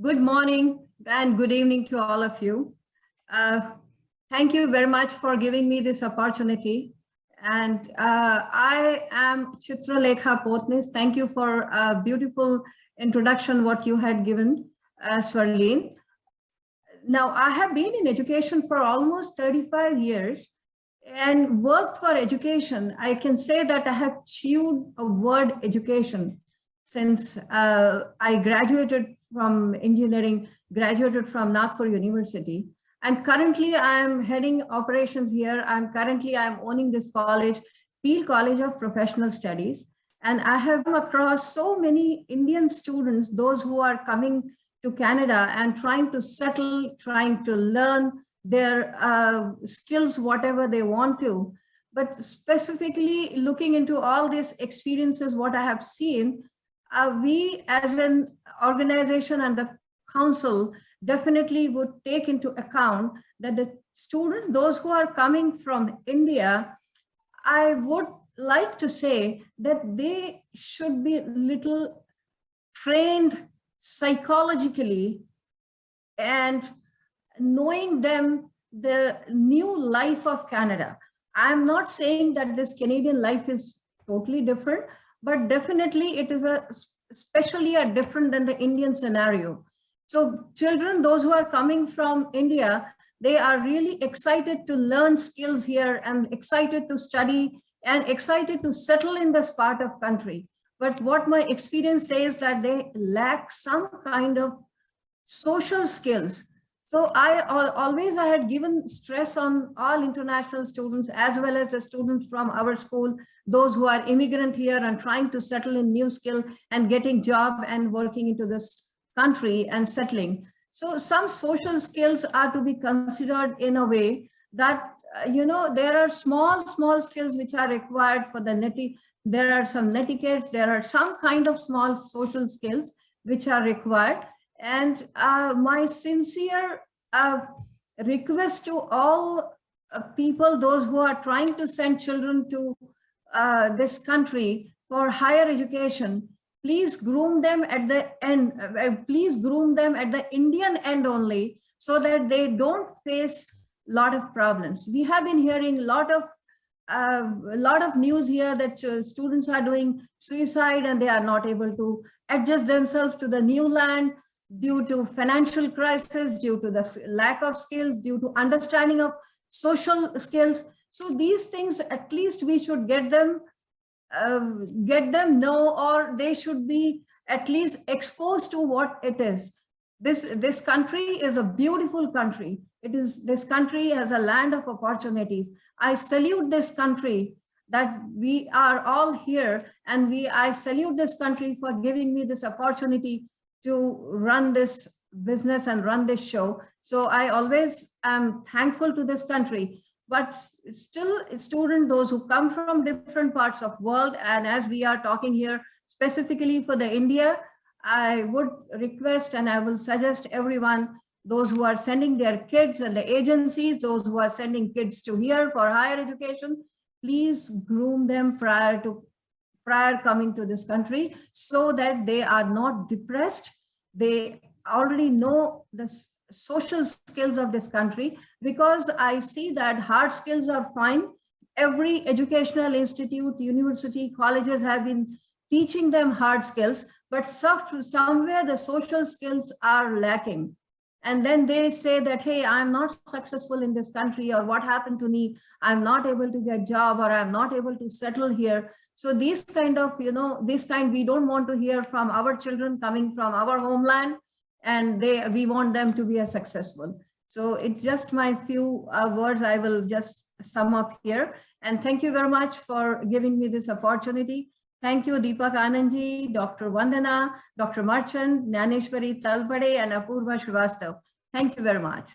Good morning and good evening to all of you. Thank you very much for giving me this opportunity. And I am Chitralekha Potnis. Thank you for a beautiful introduction, what you had given, Swarleen. Now, I have been in education for almost 35 years and worked for education. I can say that I have chewed a word education since I graduated from engineering, graduated from Nagpur University. And currently I'm heading operations here. I'm owning this college, Peel College of Professional Studies. And I have come across so many Indian students, those who are coming to Canada and trying to settle, trying to learn their skills, whatever they want to. But specifically looking into all these experiences, what I have seen, we as an organization and the council definitely would take into account that the students, those who are coming from India, I would like to say that they should be little trained psychologically and knowing them the new life of Canada. I'm not saying that this Canadian life is totally different, but definitely it is especially different than the Indian scenario. So children, those who are coming from India, they are really excited to learn skills here and excited to study and excited to settle in this part of country. But what my experience says that they lack some kind of social skills. So I had given stress on all international students as well as the students from our school, those who are immigrant here and trying to settle in new skill and getting job and working into this country and settling. So some social skills are to be considered in a way that, there are small skills which are required for the there are some netiquettes, there are some kind of small social skills which are required. And my sincere request to all people, those who are trying to send children to this country for higher education, please groom them at the end, please groom them at the Indian end only so that they don't face a lot of problems. We have been hearing a lot of news here that students are doing suicide and they are not able to adjust themselves to the new land due to financial crisis, due to the lack of skills, due to understanding of social skills. So these things, at least we should get them know, or they should be at least exposed to what it is. This country is a beautiful country. This country has a land of opportunities. I salute this country that we are all here, and I salute this country for giving me this opportunity to run this business and run this show. So I always am thankful to this country. But still, students, those who come from different parts of the world, and as we are talking here specifically for the India, I would request and I will suggest everyone, those who are sending their kids and the agencies, those who are sending kids to here for higher education, please groom them prior coming to this country so that they are not depressed. They already know the social skills of this country, because I see that hard skills are fine. Every educational institute, university, colleges have been teaching them hard skills, but somewhere the social skills are lacking. And then they say that, hey, I'm not successful in this country, or what happened to me? I'm not able to get job, or I'm not able to settle here. So these kind of, we don't want to hear from our children coming from our homeland, and we want them to be successful. So it's just my few words. I will just sum up here. And thank you very much for giving me this opportunity. Thank you, Deepak Anandji, Dr. Vandana, Dr. Marchand, Jnaneshwari Talpade, and Apurva Srivastav. Thank you very much.